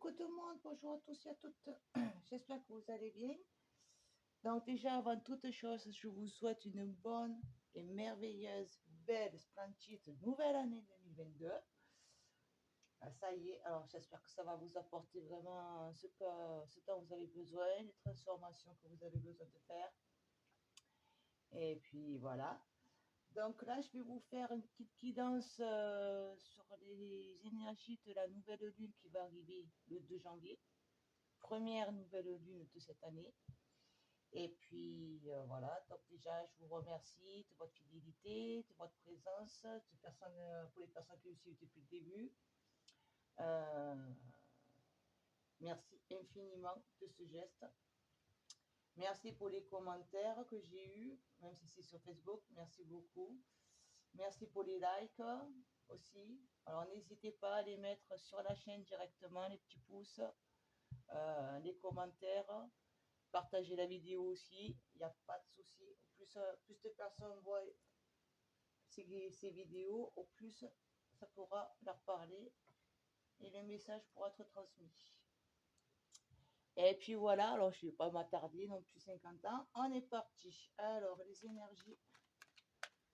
coucou tout le monde, bonjour à tous et à toutes. J'espère que vous allez bien. Donc déjà, avant toute chose, je vous souhaite une bonne et merveilleuse, belle, splendide nouvelle année 2022. Ah, ça y est, alors j'espère que ça va vous apporter vraiment ce dont vous avez besoin, les transformations que vous avez besoin de faire. Et puis voilà. Donc là, je vais vous faire une petite guidance sur les énergies de la nouvelle lune qui va arriver le 2 janvier. Première nouvelle lune de cette année. Et puis voilà, donc déjà je vous remercie de votre fidélité, de votre présence, pour les personnes qui me suivent depuis le début. Euh, Merci infiniment de ce geste. Merci pour les commentaires que j'ai eus, même si c'est sur Facebook, merci beaucoup. Merci pour les likes aussi. Alors n'hésitez pas à les mettre sur la chaîne directement, les petits pouces, les commentaires. Partagez la vidéo aussi, il n'y a pas de souci. Plus de personnes voient ces vidéos, au plus ça pourra leur parler et le message pourra être transmis. Et puis voilà, alors je ne vais pas m'attarder non plus 50 ans. On est parti. Alors les énergies.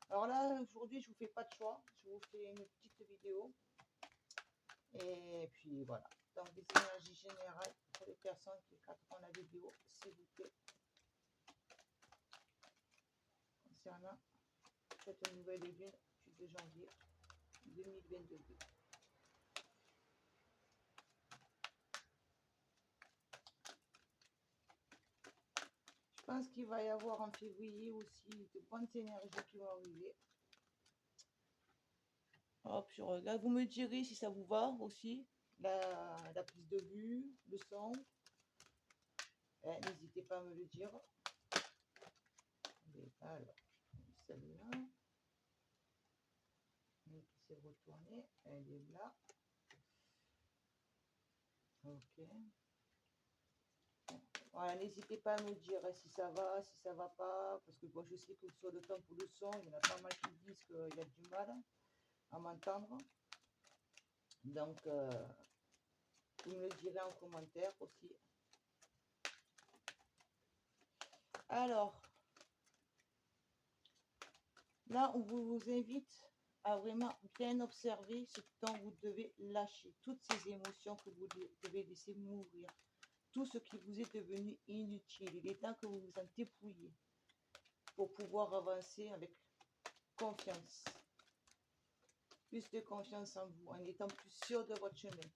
Alors là, aujourd'hui, je ne vous fais pas de choix. Je vous fais une petite vidéo. Et puis voilà. Donc des énergies générales pour les personnes qui capteront la vidéo, s'il vous plaît. Concernant cette nouvelle lune du 2 janvier 2022. Je pense qu'il va y avoir en février aussi de bonnes énergies qui vont arriver. Hop, je regarde. Vous me direz si ça vous va aussi. La prise de vue, le son. N'hésitez pas à me le dire. Alors, celle-là. Qui s'est retournée. Elle est là. Ok. Voilà, n'hésitez pas à me dire si ça va, si ça va pas. Parce que moi, je sais que sur le temps pour le son, il y en a pas mal qui disent qu'il y a du mal à m'entendre. Donc, vous me le direz en commentaire aussi. Alors, là, on vous invite à vraiment bien observer ce dont vous devez lâcher. Toutes ces émotions que vous devez laisser mourir. Tout ce qui vous est devenu inutile. Il est temps que vous vous en dépouillez pour pouvoir avancer avec confiance. Plus de confiance en vous, en étant plus sûr de votre chemin.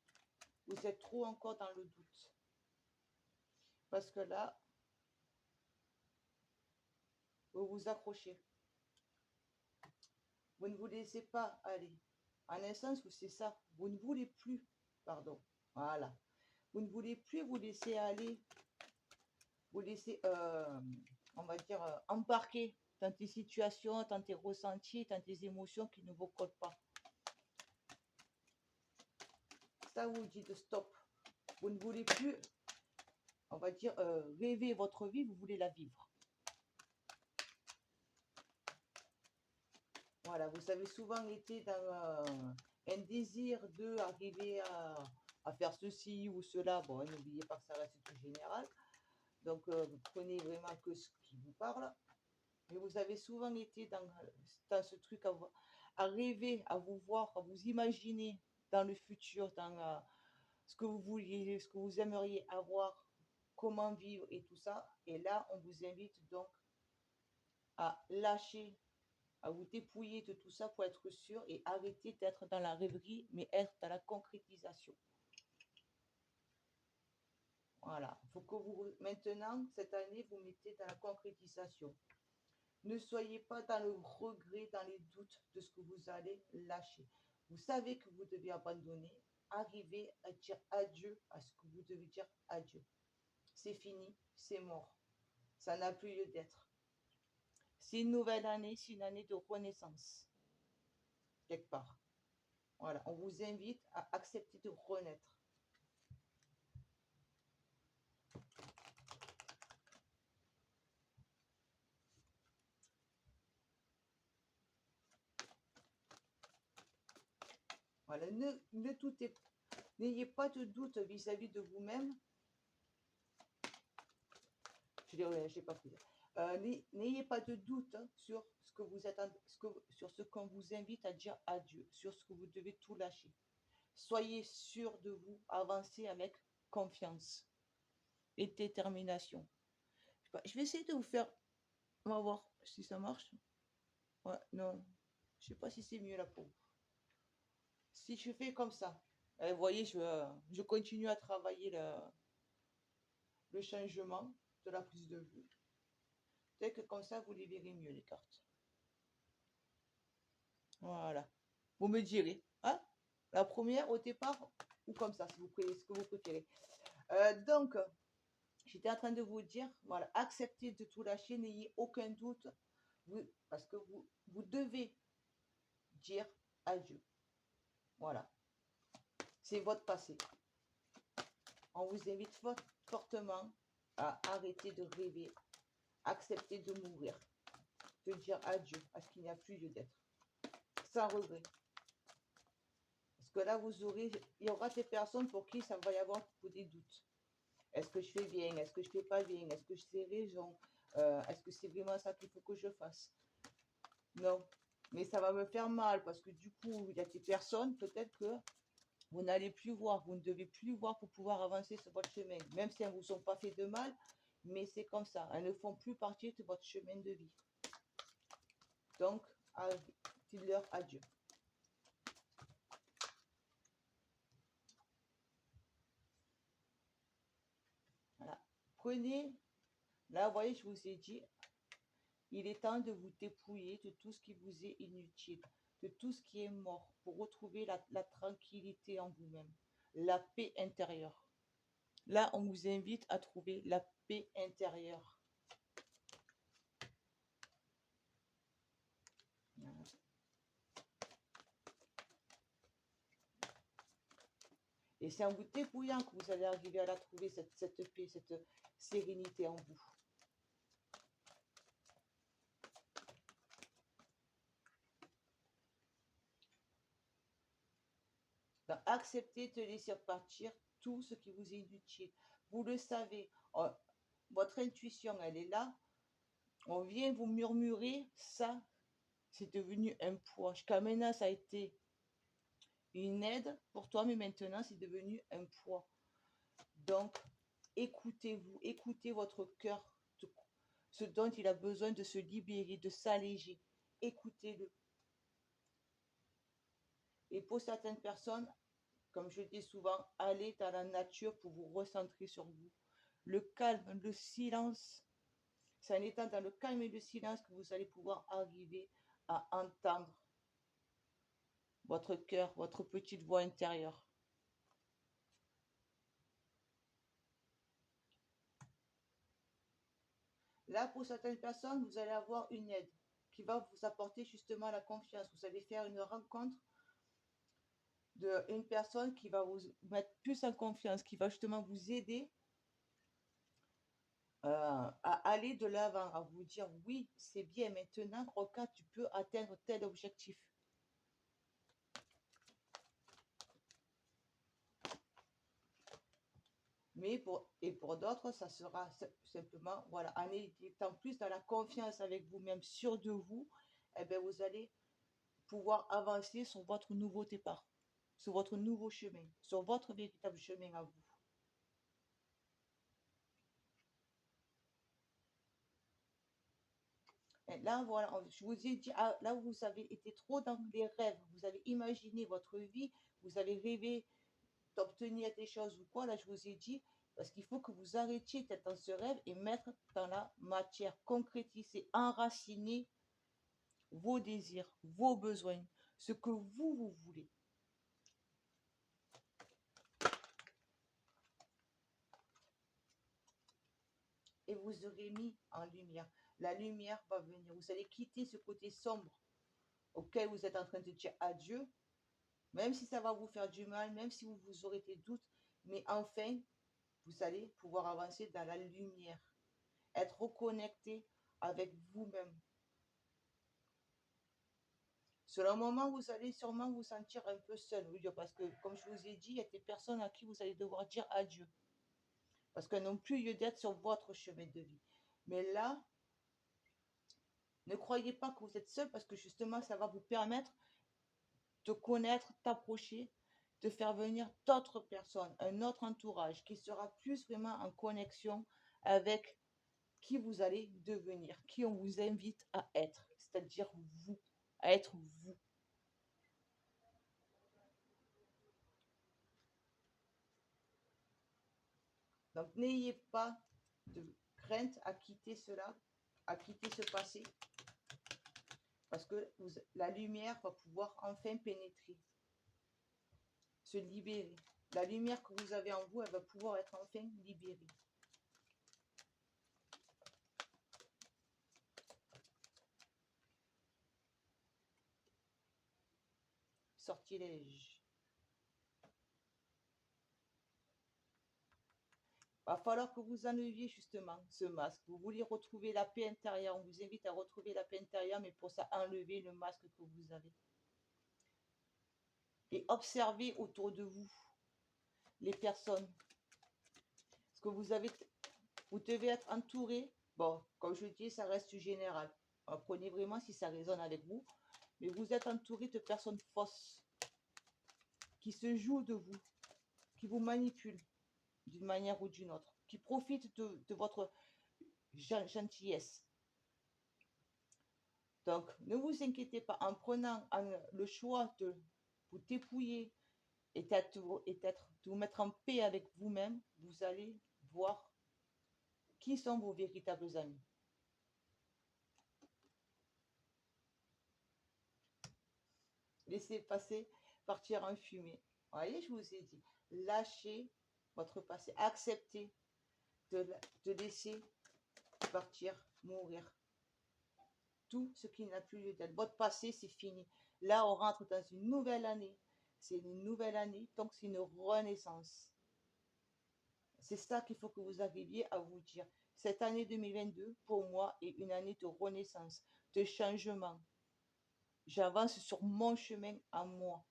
Vous êtes trop encore dans le doute. Parce que là, vous vous accrochez. Vous ne vous laissez pas aller. En essence, c'est ça. Vous ne voulez plus, pardon. Voilà. Vous ne voulez plus vous laisser aller, vous laisser, on va dire, embarquer dans tes situations, dans tes ressentis, dans tes émotions qui ne vous collent pas. Ça vous dit de stop. Vous ne voulez plus, on va dire, rêver votre vie, vous voulez la vivre. Voilà, vous avez souvent été dans un désir d'arriver à faire ceci ou cela. Bon, n'oubliez pas que ça reste tout général. Donc, vous prenez vraiment que ce qui vous parle. Mais vous avez souvent été dans ce truc à rêver, à vous voir, à vous imaginer dans le futur, dans ce que vous vouliez, ce que vous aimeriez avoir, comment vivre et tout ça. Et là, on vous invite donc à lâcher, à vous dépouiller de tout ça pour être sûr et arrêter d'être dans la rêverie, mais être dans la concrétisation. Voilà, il faut que vous, maintenant, cette année, vous mettez dans la concrétisation. Ne soyez pas dans le regret, dans les doutes de ce que vous allez lâcher. Vous savez que vous devez abandonner. Arrivez à dire adieu à ce que vous devez dire adieu. C'est fini, c'est mort. Ça n'a plus lieu d'être. C'est une nouvelle année, c'est une année de renaissance. Quelque part. Voilà, on vous invite à accepter de renaître. Voilà, ne doutez pas. N'ayez pas de doute vis-à-vis de vous-même. Je n'ai pas pris. N'ayez pas de doute sur ce que vous êtes, sur ce qu'on vous invite à dire à Dieu, sur ce que vous devez tout lâcher. Soyez sûr de vous, avancez avec confiance et détermination. Je vais essayer de vous faire, on va voir si ça marche. Ouais, non, je sais pas si c'est mieux là pour vous. Si je fais comme ça, vous voyez, je continue à travailler le changement de la prise de vue. Peut-être que comme ça, vous les verrez mieux, les cartes. Voilà. Vous me direz, hein? La première au départ, ou comme ça, si vous préférez, ce que vous préférez. Donc, j'étais en train de vous dire, voilà, acceptez de tout lâcher, n'ayez aucun doute, parce que vous devez dire adieu. Voilà. C'est votre passé. On vous invite fortement à arrêter de rêver, accepter de mourir, de dire adieu à ce qu'il n'y a plus lieu d'être, sans regret. Parce que là, il y aura des personnes pour qui ça va y avoir des doutes. Est-ce que je fais bien? Est-ce que je fais pas bien? Est-ce que j'ai raison? Est-ce que c'est vraiment ça qu'il faut que je fasse? Non. Mais ça va me faire mal parce que du coup, il y a des personnes, peut-être que vous n'allez plus voir, vous ne devez plus voir pour pouvoir avancer sur votre chemin. Même si elles ne vous ont pas fait de mal, mais c'est comme ça. Elles ne font plus partie de votre chemin de vie. Donc, dites-leur adieu. Voilà. Prenez, là, vous voyez, je vous ai dit, il est temps de vous dépouiller de tout ce qui vous est inutile, de tout ce qui est mort, pour retrouver la tranquillité en vous-même, la paix intérieure. Là, on vous invite à trouver la paix intérieure. Voilà. Et c'est en vous dépouillant que vous allez arriver à la trouver, cette paix, cette sérénité en vous. Donc, acceptez de laisser partir tout ce qui vous est inutile. Vous le savez, votre intuition, elle est là. On vient vous murmurer, ça, c'est devenu un poids. Jusqu'à maintenant, ça a été une aide pour toi, mais maintenant, c'est devenu un poids. Donc, écoutez-vous, écoutez votre cœur, ce dont il a besoin de se libérer, de s'alléger. Écoutez-le. Et pour certaines personnes, comme je dis souvent, allez dans la nature pour vous recentrer sur vous. Le calme, le silence, c'est en étant dans le calme et le silence que vous allez pouvoir arriver à entendre votre cœur, votre petite voix intérieure. Là, pour certaines personnes, vous allez avoir une aide qui va vous apporter justement la confiance. Vous allez faire une rencontre d'une personne qui va vous mettre plus en confiance, qui va justement vous aider à aller de l'avant, à vous dire oui, c'est bien, maintenant, Roca, tu peux atteindre tel objectif. Mais pour d'autres, ça sera simplement, voilà, en étant plus dans la confiance avec vous-même, sûr de vous, eh bien, vous allez pouvoir avancer sur votre nouveau départ, sur votre nouveau chemin, sur votre véritable chemin à vous. Et là, voilà, je vous ai dit, là où vous avez été trop dans les rêves, vous avez imaginé votre vie, vous avez rêvé d'obtenir des choses ou quoi, là, je vous ai dit, parce qu'il faut que vous arrêtiez d'être dans ce rêve et mettre dans la matière, concrétiser, enraciner vos désirs, vos besoins, ce que vous voulez. Et vous aurez mis en lumière. La lumière va venir. Vous allez quitter ce côté sombre auquel vous êtes en train de dire adieu, même si ça va vous faire du mal, même si vous aurez des doutes, mais enfin, vous allez pouvoir avancer dans la lumière, être reconnecté avec vous-même. Sur le moment, vous allez sûrement vous sentir un peu seul, oui, parce que, comme je vous ai dit, il y a des personnes à qui vous allez devoir dire adieu. Parce qu'elles n'ont plus lieu d'être sur votre chemin de vie. Mais là, ne croyez pas que vous êtes seul, parce que justement, ça va vous permettre de connaître, t'approcher, de faire venir d'autres personnes, un autre entourage qui sera plus vraiment en connexion avec qui vous allez devenir, qui on vous invite à être, c'est-à-dire vous, à être vous. Donc n'ayez pas de crainte à quitter cela, à quitter ce passé, parce que la lumière va pouvoir enfin pénétrer, se libérer. La lumière que vous avez en vous, elle va pouvoir être enfin libérée. Sortilège. Va falloir que vous enleviez justement ce masque. Vous voulez retrouver la paix intérieure. On vous invite à retrouver la paix intérieure, mais pour ça, enlevez le masque que vous avez. Et observez autour de vous les personnes. Parce que vous devez être entouré. Bon, comme je dis, ça reste général. Prenez vraiment si ça résonne avec vous. Mais vous êtes entouré de personnes fausses qui se jouent de vous, qui vous manipulent d'une manière ou d'une autre, qui profitent de votre gentillesse. Donc, ne vous inquiétez pas, en prenant le choix de vous dépouiller et de vous mettre en paix avec vous-même, vous allez voir qui sont vos véritables amis. Laissez partir en fumée. Vous voyez, je vous ai dit, lâchez votre passé, acceptez de laisser partir, mourir tout ce qui n'a plus lieu d'être. Votre passé, c'est fini. Là, on rentre dans une nouvelle année. C'est une nouvelle année, donc c'est une renaissance. C'est ça qu'il faut que vous arriviez à vous dire. Cette année 2022, pour moi, est une année de renaissance, de changement. J'avance sur mon chemin à moi.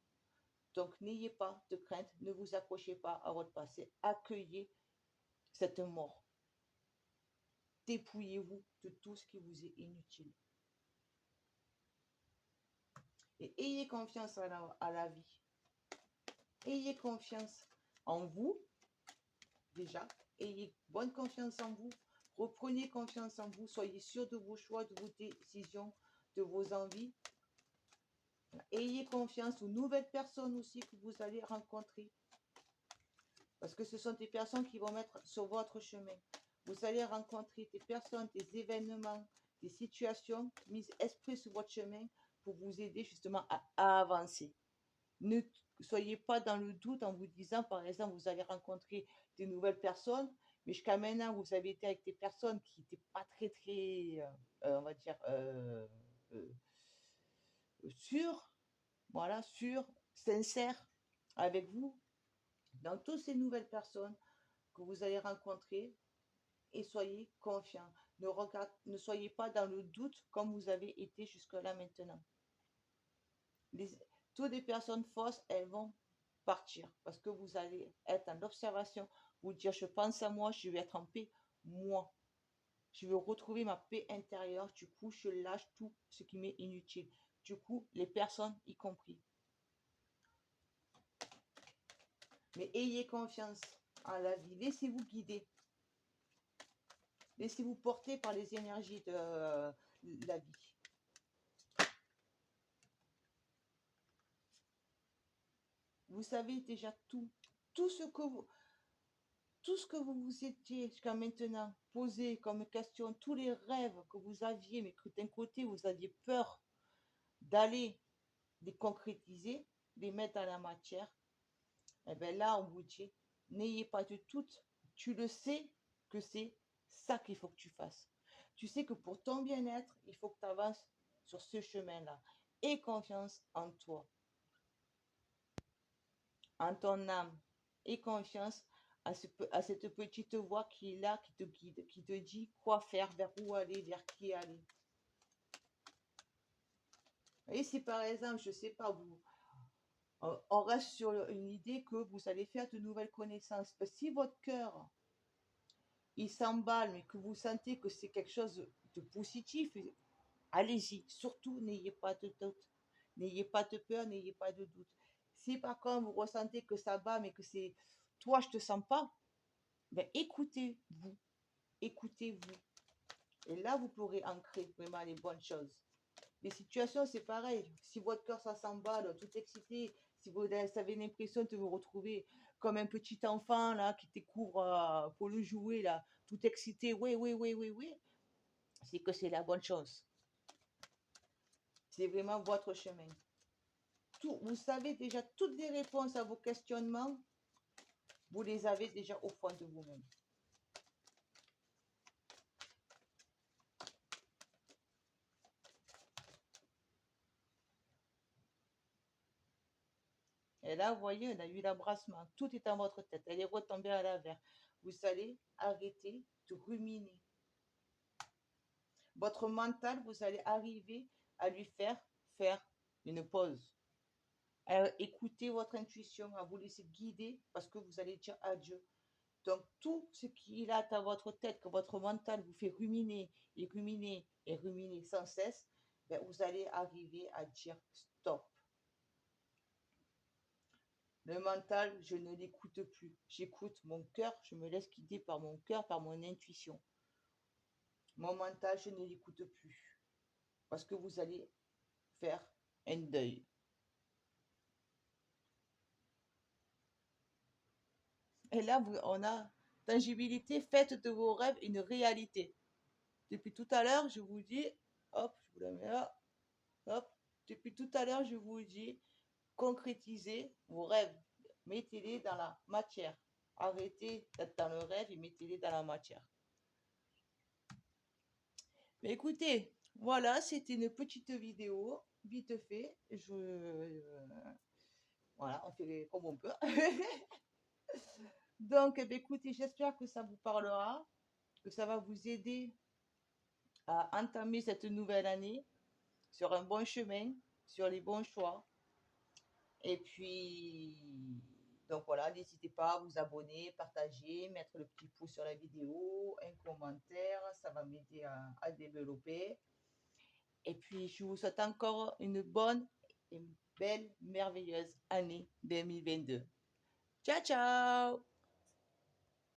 Donc, n'ayez pas de crainte, ne vous accrochez pas à votre passé. Accueillez cette mort. Dépouillez-vous de tout ce qui vous est inutile. Et ayez confiance à la vie. Ayez confiance en vous, déjà. Ayez bonne confiance en vous. Reprenez confiance en vous. Soyez sûr de vos choix, de vos décisions, de vos envies. Ayez confiance aux nouvelles personnes aussi que vous allez rencontrer. Parce que ce sont des personnes qui vont mettre sur votre chemin. Vous allez rencontrer des personnes, des événements, des situations mises esprit sur votre chemin pour vous aider justement à avancer. Ne soyez pas dans le doute en vous disant, par exemple, vous allez rencontrer des nouvelles personnes, mais jusqu'à maintenant, vous avez été avec des personnes qui n'étaient pas très, on va dire, sûres, voilà, sûres, sincères avec vous. Dans toutes ces nouvelles personnes que vous allez rencontrer, et soyez confiants. Ne soyez pas dans le doute comme vous avez été jusque-là maintenant. Toutes les personnes fausses, elles vont partir parce que vous allez être en observation, vous dire je pense à moi, je vais être en paix, moi. Je veux retrouver ma paix intérieure, du coup je lâche tout ce qui m'est inutile. Du coup, les personnes y compris. Mais ayez confiance en la vie, laissez-vous guider. Laissez-vous porter par les énergies de la vie. Vous savez déjà tout ce que vous étiez jusqu'à maintenant posé comme question, tous les rêves que vous aviez, mais que d'un côté vous aviez peur d'aller les concrétiser, les mettre dans la matière, et bien là on vous dit, n'ayez pas de doute, tu le sais que c'est ça qu'il faut que tu fasses. Tu sais que pour ton bien-être, il faut que tu avances sur ce chemin-là. Aie confiance en toi, en ton âme. Aie confiance à cette petite voix qui est là, qui te guide, qui te dit quoi faire, vers où aller, vers qui aller. Et si par exemple, je sais pas, on reste sur une idée que vous allez faire de nouvelles connaissances. Parce que si votre cœur, il s'emballe, mais que vous sentez que c'est quelque chose de positif, allez-y. Surtout, n'ayez pas de doute. N'ayez pas de peur, n'ayez pas de doute. Si par contre, vous ressentez que ça bat, mais que c'est toi, je te sens pas, ben écoutez-vous. Écoutez-vous. Et là, vous pourrez ancrer vraiment les bonnes choses. Les situations, c'est pareil. Si votre cœur, ça s'emballe, tout excité, si vous avez l'impression de vous retrouver comme un petit enfant là qui découvre pour le jouer là, tout excité, oui, oui, oui, oui, oui, c'est que c'est la bonne chose. C'est vraiment votre chemin. Tout, vous savez déjà toutes les réponses à vos questionnements, vous les avez déjà au fond de vous-même. Et là, vous voyez, on a eu l'abrassement. Tout est dans votre tête. Elle est retombée à l'envers. Vous allez arrêter de ruminer. Votre mental, vous allez arriver à lui faire une pause. À écouter votre intuition, à vous laisser guider parce que vous allez dire adieu. Donc, tout ce qui est là dans votre tête, que votre mental vous fait ruminer et ruminer et ruminer sans cesse, ben, vous allez arriver à dire stop. Le mental, je ne l'écoute plus. J'écoute mon cœur, je me laisse guider par mon cœur, par mon intuition. Mon mental, je ne l'écoute plus. Parce que vous allez faire un deuil. Et là, on a tangibilité, faites de vos rêves une réalité. Depuis tout à l'heure, je vous dis, hop, je vous la mets là, hop. Depuis tout à l'heure, je vous dis, concrétisez vos rêves. Mettez-les dans la matière. Arrêtez d'être dans le rêve et mettez-les dans la matière. Mais écoutez, voilà, c'était une petite vidéo, vite fait. Voilà, on fait comme on peut. Donc, eh bien, écoutez, j'espère que ça vous parlera, que ça va vous aider à entamer cette nouvelle année sur un bon chemin, sur les bons choix. Et puis, donc voilà, n'hésitez pas à vous abonner, partager, mettre le petit pouce sur la vidéo, un commentaire, ça va m'aider à développer. Et puis, je vous souhaite encore une bonne et belle, merveilleuse année 2022. Ciao, ciao!